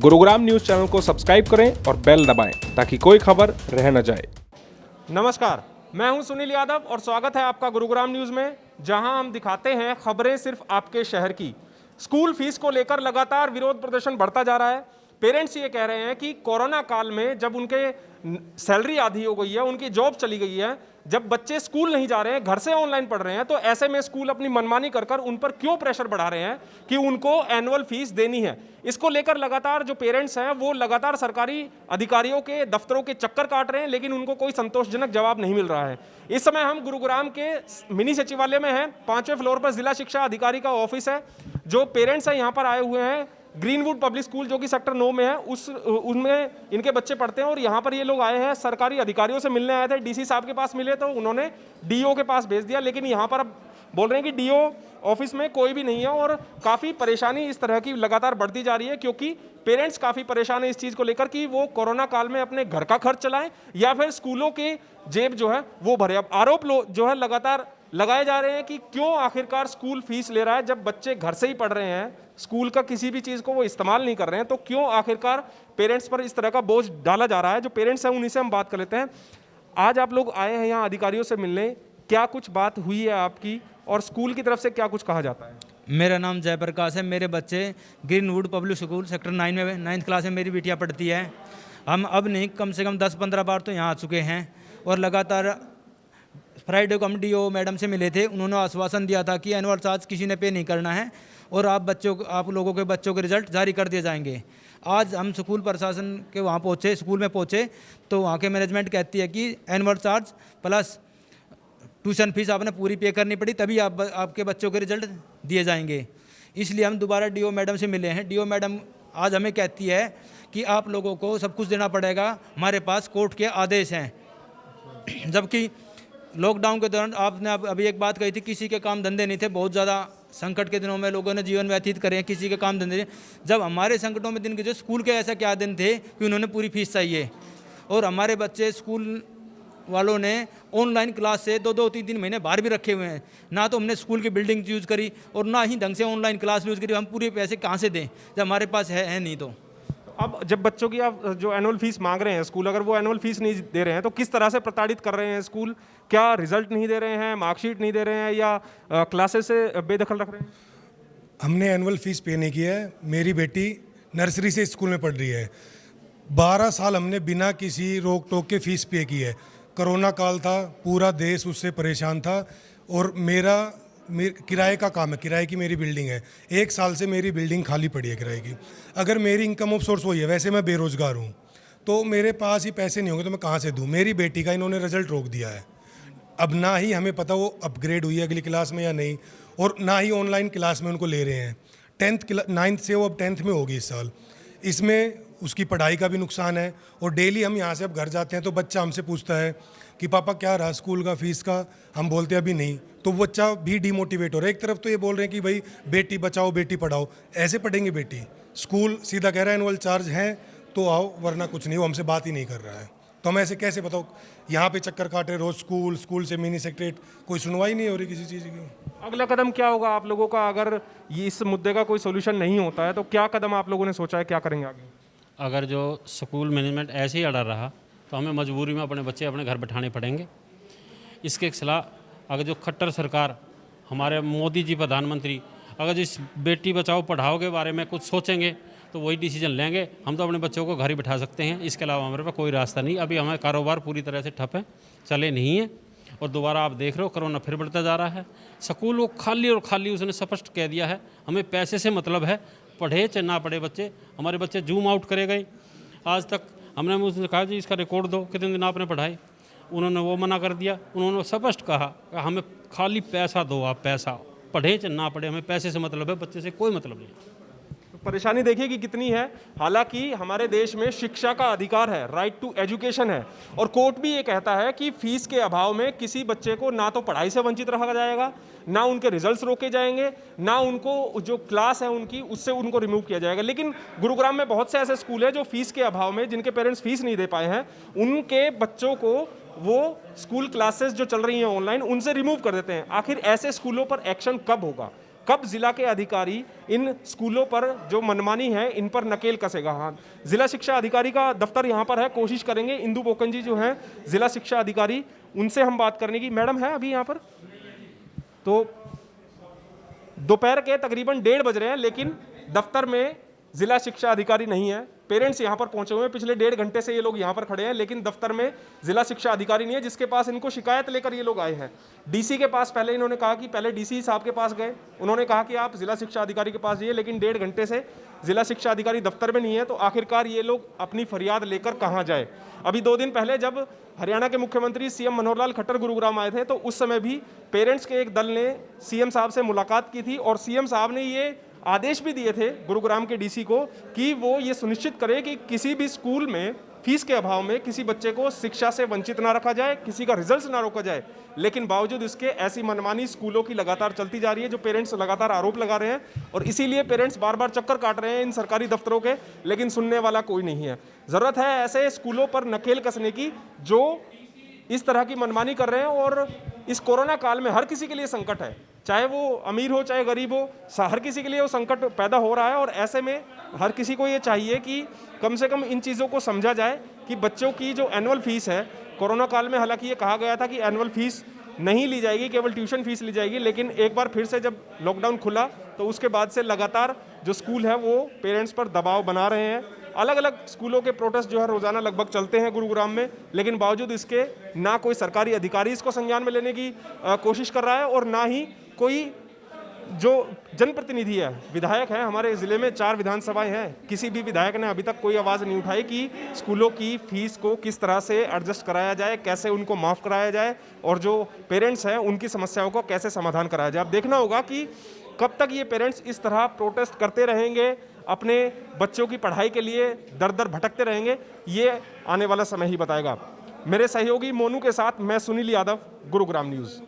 Gurugram news channel को subscribe करें और बेल दबाएं ताकि कोई खबर रह न जाए। नमस्कार, मैं हूं सुनील यादव और स्वागत है आपका गुरुग्राम न्यूज में, जहां हम दिखाते हैं खबरें सिर्फ आपके शहर की। स्कूल फीस को लेकर लगातार विरोध प्रदर्शन बढ़ता जा रहा है। पेरेंट्स ये कह रहे हैं कि कोरोना काल में जब उनके सैलरी आधी हो गई है, उनकी जॉब चली गई है, जब बच्चे स्कूल नहीं जा रहे हैं, घर से ऑनलाइन पढ़ रहे हैं, तो ऐसे में स्कूल अपनी मनमानी कर उन पर क्यों प्रेशर बढ़ा रहे हैं कि उनको एनुअल फीस देनी है। इसको लेकर लगातार जो पेरेंट्स हैं वो लगातार सरकारी अधिकारियों के दफ्तरों के चक्कर काट रहे हैं, लेकिन उनको कोई संतोषजनक जवाब नहीं मिल रहा है। इस समय हम गुरुग्राम के मिनी सचिवालय में हैं। 5वें फ्लोर पर जिला शिक्षा अधिकारी का ऑफिस है। जो पेरेंट्स हैं यहाँ पर आए हुए हैं, ग्रीनवुड पब्लिक स्कूल जो कि सेक्टर 9 में है, उनमें इनके बच्चे पढ़ते हैं और यहाँ पर ये लोग आए हैं, सरकारी अधिकारियों से मिलने आए थे। डीसी साहब के पास मिले तो उन्होंने डीओ के पास भेज दिया, लेकिन यहाँ पर अब बोल रहे हैं कि डीओ ऑफिस में कोई भी नहीं है और काफ़ी परेशानी इस तरह की लगातार बढ़ती जा रही है, क्योंकि पेरेंट्स काफ़ी परेशान है इस चीज़ को लेकर कि वो कोरोना काल में अपने घर का खर्च चलाएं या फिर स्कूलों के जेब जो है वो भरे। अब आरोप जो है लगातार लगाए जा रहे हैं कि क्यों आखिरकार स्कूल फीस ले रहा है, जब बच्चे घर से ही पढ़ रहे हैं, स्कूल का किसी भी चीज़ को वो इस्तेमाल नहीं कर रहे हैं, तो क्यों आखिरकार पेरेंट्स पर इस तरह का बोझ डाला जा रहा है। जो पेरेंट्स हैं उन्हीं से हम बात कर लेते हैं। आज आप लोग आए हैं यहाँ अधिकारियों से मिलने, क्या कुछ बात हुई है आपकी और स्कूल की तरफ से क्या कुछ कहा जाता है? मेरा नाम जयप्रकाश है। मेरे बच्चे ग्रीनवुड पब्लिक स्कूल सेक्टर 9 में 9th क्लास में मेरी बिटिया पढ़ती है। हम अब नहीं कम से कम 10-15 बार तो यहाँ आ चुके हैं और लगातार फ्राइडे को हम डीओ मैडम से मिले थे। उन्होंने आश्वासन दिया था कि एनुअल चार्ज किसी ने पे नहीं करना है और आप लोगों के बच्चों के रिजल्ट जारी कर दिए जाएंगे। आज हम स्कूल प्रशासन के वहाँ पहुँचे, स्कूल में पहुँचे तो वहाँ के मैनेजमेंट कहती है कि annual charge plus tuition fees आपने पूरी पे करनी पड़ी, तभी आपके बच्चों के रिजल्ट दिए जाएंगे। इसलिए हम दोबारा डीओ मैडम से मिले हैं। डीओ मैडम आज हमें कहती है कि आप लोगों को सब कुछ देना पड़ेगा, हमारे पास कोर्ट के आदेश हैं। जबकि लॉकडाउन के दौरान आपने अभी एक बात कही थी, किसी के काम धंधे नहीं थे, बहुत ज़्यादा संकट के दिनों में लोगों ने जीवन व्यतीत करे हैं, किसी के काम धंधे। जब हमारे संकटों में दिन के जो स्कूल के ऐसा क्या दिन थे कि उन्होंने पूरी फीस चाहिए और हमारे बच्चे स्कूल वालों ने ऑनलाइन क्लास से 2-3 महीने बाहर भी रखे हुए हैं। ना तो हमने स्कूल की बिल्डिंग यूज़ करी और ना ही ढंग से ऑनलाइन क्लास यूज़ करी। हम पूरे पैसे कहाँ से दें जब हमारे पास है नहीं। तो अब जब बच्चों की आप जो एनुअल फीस मांग रहे हैं स्कूल, अगर वो एनुअल फीस नहीं दे रहे हैं तो किस तरह से प्रताड़ित कर रहे हैं स्कूल? क्या रिजल्ट नहीं दे रहे हैं, मार्कशीट नहीं दे रहे हैं या क्लासेस से बेदखल रख रहे हैं? हमने एनुअल फीस पे नहीं किया है। मेरी बेटी नर्सरी से स्कूल में पढ़ रही है। 12 साल हमने बिना किसी रोक टोक के फीस पे की है। कोरोना काल था, पूरा देश उससे परेशान था और मेरा किराए का काम है, किराए की मेरी बिल्डिंग है। 1 साल से मेरी बिल्डिंग खाली पड़ी है किराए की। अगर मेरी इनकम ऑफ सोर्स वही है, वैसे मैं बेरोज़गार हूँ, तो मेरे पास ही पैसे नहीं होंगे तो मैं कहाँ से दूँ? मेरी बेटी का इन्होंने रिजल्ट रोक दिया है। अब ना ही हमें पता वो अपग्रेड हुई है अगली क्लास में या नहीं, और ना ही ऑनलाइन क्लास में उनको ले रहे हैं। 9th से वो अब 10th में होगी इस साल। इसमें उसकी पढ़ाई का भी नुकसान है और डेली हम यहाँ से अब घर जाते हैं तो बच्चा हमसे पूछता है कि पापा क्या रहा स्कूल का फीस का? हम बोलते हैं अभी नहीं, तो वो बच्चा भी डीमोटिवेट हो रहा है। एक तरफ तो ये बोल रहे हैं कि भाई बेटी बचाओ बेटी पढ़ाओ, ऐसे पढ़ेंगे बेटी? स्कूल सीधा कह रहा है एनुअल चार्ज है तो आओ, वरना कुछ नहीं। वो हमसे बात ही नहीं कर रहा है, तो हम ऐसे कैसे बताओ? यहाँ पे चक्कर काट रहे रोज, स्कूल से मिनी सेक्रेट, कोई सुनवाई नहीं हो रही किसी चीज़ की। अगला कदम क्या होगा आप लोगों का? अगर ये इस मुद्दे का कोई सोल्यूशन नहीं होता है तो क्या कदम आप लोगों ने सोचा है, क्या करेंगे आगे? अगर जो स्कूल मैनेजमेंट ऐसे ही अड़ा रहा तो हमें मजबूरी में अपने बच्चे अपने घर बैठाने पड़ेंगे। इसके खिलाफ अगर जो खट्टर सरकार, हमारे मोदी जी प्रधानमंत्री, अगर जिस बेटी बचाओ पढ़ाओ के बारे में कुछ सोचेंगे तो वही डिसीजन लेंगे। हम तो अपने बच्चों को घर ही बैठा सकते हैं, इसके अलावा हमारे पास कोई रास्ता नहीं। अभी हमारे कारोबार पूरी तरह से ठप है, चले नहीं हैं और दोबारा आप देख रहे हो कोरोना फिर बढ़ता जा रहा है। स्कूल को खाली और खाली उसने स्पष्ट कह दिया है, हमें पैसे से मतलब है, पढ़े चाहे ना पढ़े बच्चे। हमारे बच्चे जूम आउट करे गए। आज तक हमने मुझसे कहा जी इसका रिकॉर्ड दो, कितने दिन आपने पढ़ाई? उन्होंने वो मना कर दिया। उन्होंने स्पष्ट कहा हमें खाली पैसा दो, आप पैसा, पढ़े चाहे ना पढ़े, हमें पैसे से मतलब है, बच्चे से कोई मतलब नहीं। परेशानी देखिए कि कितनी है। हालांकि हमारे देश में शिक्षा का अधिकार है, राइट टू एजुकेशन है, और कोर्ट भी ये कहता है कि फीस के अभाव में किसी बच्चे को ना तो पढ़ाई से वंचित रखा जाएगा, ना उनके रिजल्ट्स रोके जाएंगे, ना उनको जो क्लास है उनकी उससे उनको रिमूव किया जाएगा। लेकिन गुरुग्राम में बहुत से ऐसे स्कूल हैं जो फीस के अभाव में, जिनके पेरेंट्स फीस नहीं दे पाए हैं, उनके बच्चों को वो स्कूल क्लासेस जो चल रही हैं ऑनलाइन, उनसे रिमूव कर देते हैं। आखिर ऐसे स्कूलों पर एक्शन कब होगा? कब जिला के अधिकारी इन स्कूलों पर जो मनमानी है इन पर नकेल कसेगा। हाँ, जिला शिक्षा अधिकारी का दफ्तर यहाँ पर है, कोशिश करेंगे इंदु बोकन जी जो हैं जिला शिक्षा अधिकारी, उनसे हम बात करने की। मैडम है अभी यहाँ पर? तो दोपहर के तकरीबन 1:30 बज रहे हैं, लेकिन दफ्तर में जिला शिक्षा अधिकारी नहीं है। पेरेंट्स यहाँ पर पहुंचे हुए हैं, पिछले 1.5 घंटे से ये लोग यहाँ पर खड़े हैं, लेकिन दफ्तर में जिला शिक्षा अधिकारी नहीं है, जिसके पास इनको शिकायत लेकर ये लोग आए हैं। डीसी के पास पहले इन्होंने कहा कि पहले डीसी साहब के पास गए, उन्होंने कहा कि आप जिला शिक्षा अधिकारी के पास जाइए, लेकिन 1.5 घंटे से जिला शिक्षा अधिकारी दफ्तर में नहीं है। तो आखिरकार ये लोग अपनी फरियाद लेकर कहाँ जाए। अभी 2 दिन पहले जब हरियाणा के मुख्यमंत्री सीएम मनोहर लाल खट्टर गुरुग्राम आए थे, तो उस समय भी पेरेंट्स के एक दल ने सीएम साहब से मुलाकात की थी और सीएम साहब ने ये आदेश भी दिए थे गुरुग्राम के डीसी को कि वो ये सुनिश्चित करे कि किसी भी स्कूल में फीस के अभाव में किसी बच्चे को शिक्षा से वंचित ना रखा जाए, किसी का रिजल्ट ना रोका जाए। लेकिन बावजूद इसके ऐसी मनमानी स्कूलों की लगातार चलती जा रही है, जो पेरेंट्स लगातार आरोप लगा रहे हैं, और इसीलिए पेरेंट्स बार बार चक्कर काट रहे हैं इन सरकारी दफ्तरों के, लेकिन सुनने वाला कोई नहीं है। ज़रूरत है ऐसे स्कूलों पर नकेल कसने की जो इस तरह की मनमानी कर रहे हैं। और इस कोरोना काल में हर किसी के लिए संकट है, चाहे वो अमीर हो चाहे गरीब हो, हर किसी के लिए वो संकट पैदा हो रहा है। और ऐसे में हर किसी को ये चाहिए कि कम से कम इन चीज़ों को समझा जाए कि बच्चों की जो एनुअल फीस है, कोरोना काल में हालांकि ये कहा गया था कि एनुअल फीस नहीं ली जाएगी, केवल ट्यूशन फीस ली जाएगी, लेकिन एक बार फिर से जब लॉकडाउन खुला तो उसके बाद से लगातार जो स्कूल है वो पेरेंट्स पर दबाव बना रहे हैं। अलग अलग स्कूलों के प्रोटेस्ट जो है रोज़ाना लगभग चलते हैं गुरुग्राम में, लेकिन बावजूद इसके ना कोई सरकारी अधिकारी इसको संज्ञान में लेने की कोशिश कर रहा है, और ना ही कोई जो जनप्रतिनिधि है, विधायक है। हमारे ज़िले में 4 विधानसभाएं हैं, किसी भी विधायक ने अभी तक कोई आवाज़ नहीं उठाई कि स्कूलों की फीस को किस तरह से एडजस्ट कराया जाए, कैसे उनको माफ़ कराया जाए, और जो पेरेंट्स हैं उनकी समस्याओं को कैसे समाधान कराया जाए। अब देखना होगा कि कब तक ये पेरेंट्स इस तरह प्रोटेस्ट करते रहेंगे, अपने बच्चों की पढ़ाई के लिए दर दर भटकते रहेंगे, ये आने वाला समय ही बताएगा। मेरे सहयोगी मोनू के साथ मैं सुनील यादव, गुरुग्राम न्यूज़।